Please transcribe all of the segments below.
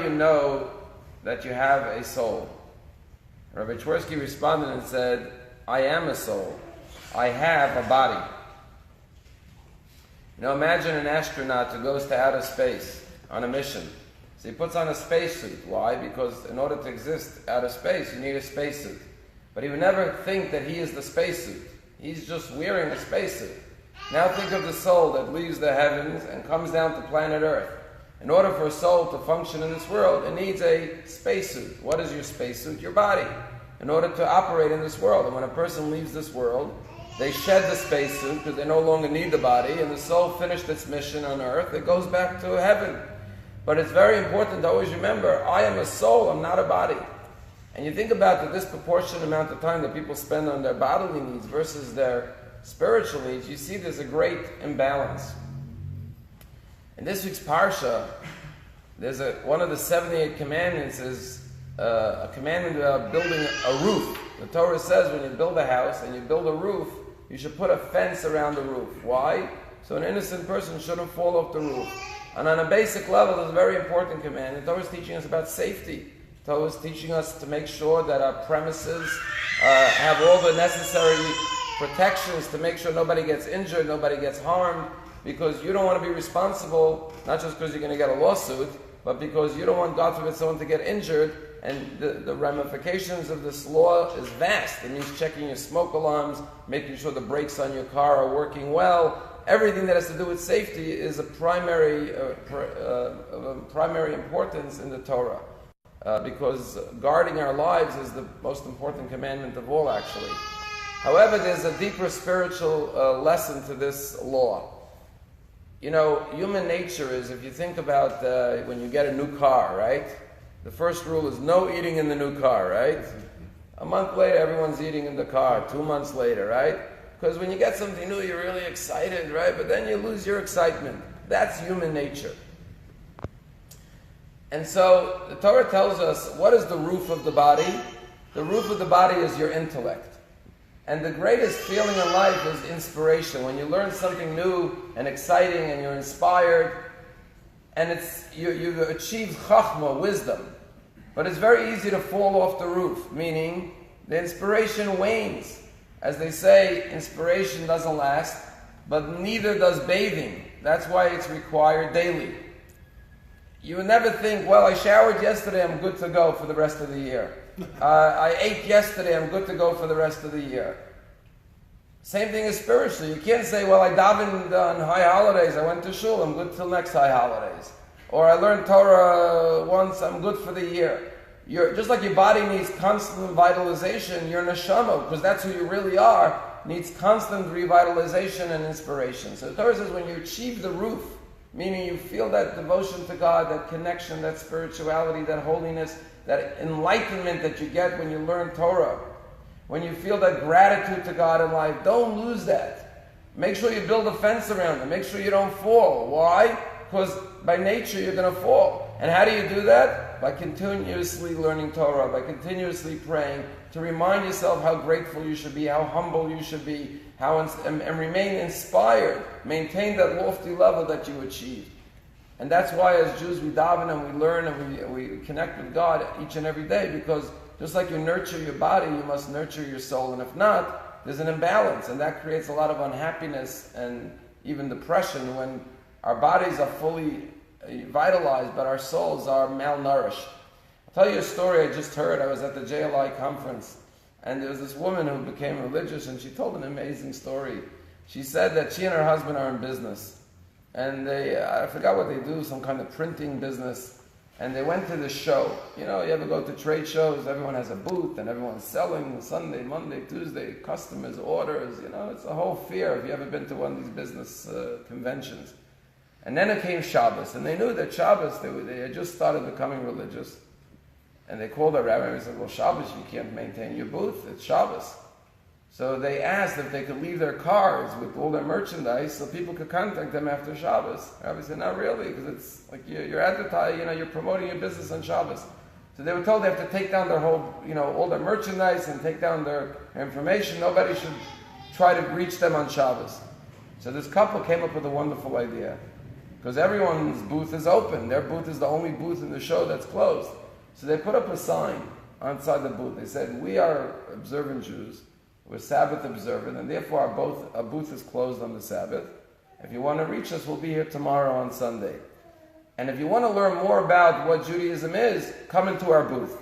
you know that you have a soul? Rabbi Twersky responded and said, I am a soul. I have a body. Imagine an astronaut who goes to outer space on a mission. So he puts on a spacesuit. Why? Because in order to exist outer space, you need a spacesuit. But he would never think that he is the spacesuit. He's just wearing a spacesuit. Now think of the soul that leaves the heavens and comes down to planet Earth. In order for a soul to function in this world, it needs a spacesuit. What is your spacesuit? Your body. In order to operate in this world. And when a person leaves this world, they shed the spacesuit because they no longer need the body, and the soul finished its mission on Earth. It goes back to heaven. But it's very important to always remember, I am a soul, I'm not a body. And you think about the disproportionate amount of time that people spend on their bodily needs versus their spiritual needs, you see there's a great imbalance. In this week's Parsha, there's one of the 78 commandments is a commandment about building a roof. The Torah says when you build a house and you build a roof, you should put a fence around the roof. Why? So an innocent person shouldn't fall off the roof. And on a basic level, it's a very important commandment. The Torah is teaching us about safety. The Torah is teaching us to make sure that our premises have all the necessary protections to make sure nobody gets injured, nobody gets harmed, because you don't want to be responsible, not just because you're going to get a lawsuit, but because you don't want, God forbid, someone to get injured. And the ramifications of this law is vast. It means checking your smoke alarms, making sure the brakes on your car are working well. Everything that has to do with safety is a primary importance in the Torah. Because guarding our lives is the most important commandment of all, actually. However, there's a deeper spiritual lesson to this law. Human nature is, if you think about when you get a new car, right? The first rule is no eating in the new car, right? A month later, everyone's eating in the car. 2 months later, right? Because when you get something new, you're really excited, right? But then you lose your excitement. That's human nature. And so the Torah tells us, what is the roof of the body? The roof of the body is your intellect. And the greatest feeling in life is inspiration. When you learn something new and exciting and you're inspired, and you achieve chachma, wisdom. But it's very easy to fall off the roof, meaning the inspiration wanes. As they say, inspiration doesn't last, but neither does bathing. That's why it's required daily. You would never think, well, I showered yesterday, I'm good to go for the rest of the year. I ate yesterday, I'm good to go for the rest of the year. Same thing is spiritually. You can't say, well, I davened on high holidays, I went to shul, I'm good till next high holidays. Or I learned Torah once, I'm good for the year. Just like your body needs constant revitalization, your neshama, because that's who you really are, needs constant revitalization and inspiration. So the Torah says when you achieve the roof, meaning you feel that devotion to God, that connection, that spirituality, that holiness, that enlightenment that you get when you learn Torah, when you feel that gratitude to God in life, don't lose that. Make sure you build a fence around it. Make sure you don't fall. Why? Because by nature you're going to fall. And how do you do that? By continuously learning Torah, by continuously praying, to remind yourself how grateful you should be, how humble you should be, and remain inspired. Maintain that lofty level that you achieved. And that's why as Jews we daven and we learn and we connect with God each and every day, because just like you nurture your body, you must nurture your soul. And if not, there's an imbalance, and that creates a lot of unhappiness and even depression when our bodies are fully vitalized, but our souls are malnourished. I'll tell you a story I just heard. I was at the JLI conference, and there was this woman who became religious, and she told an amazing story. She said that she and her husband are in business, and I forgot what they do, some kind of printing business, and they went to the show. You ever go to trade shows, everyone has a booth, and everyone's selling Sunday, Monday, Tuesday, customers, orders, it's a whole fear if you ever been to one of these business conventions. And then it came Shabbos, and they knew that Shabbos, they had just started becoming religious. And they called the rabbi and said, well, Shabbos, you can't maintain your booth, it's Shabbos. So they asked if they could leave their cars with all their merchandise so people could contact them after Shabbos. The rabbi said, not really, because it's like you're advertising, you're promoting your business on Shabbos. So they were told they have to take down their whole, all their merchandise and take down their information. Nobody should try to reach them on Shabbos. So this couple came up with a wonderful idea. because everyone's booth is open. Their booth is the only booth in the show that's closed. So they put up a sign outside the booth. They said, we are observant Jews. We're Sabbath observant, and therefore our booth is closed on the Sabbath. If you want to reach us, we'll be here tomorrow on Sunday. And if you want to learn more about what Judaism is, come into our booth.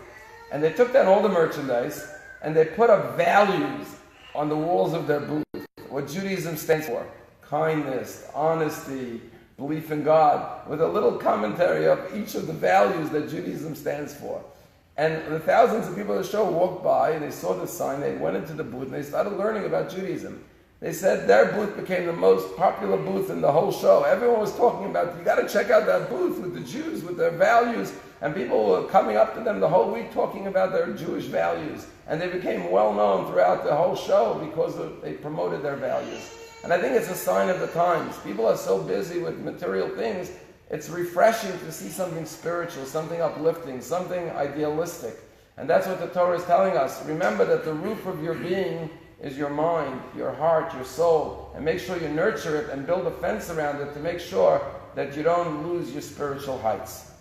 And they took down all the merchandise, and they put up values on the walls of their booth. What Judaism stands for. Kindness, honesty, belief in God, with a little commentary of each of the values that Judaism stands for. And the thousands of people at the show walked by, and they saw the sign, they went into the booth, and they started learning about Judaism. They said their booth became the most popular booth in the whole show. Everyone was talking about, you got to check out that booth with the Jews, with their values. And people were coming up to them the whole week talking about their Jewish values. And they became well known throughout the whole show because they promoted their values. And I think it's a sign of the times. People are so busy with material things, it's refreshing to see something spiritual, something uplifting, something idealistic. And that's what the Torah is telling us. Remember that the roof of your being is your mind, your heart, your soul, and make sure you nurture it and build a fence around it to make sure that you don't lose your spiritual heights.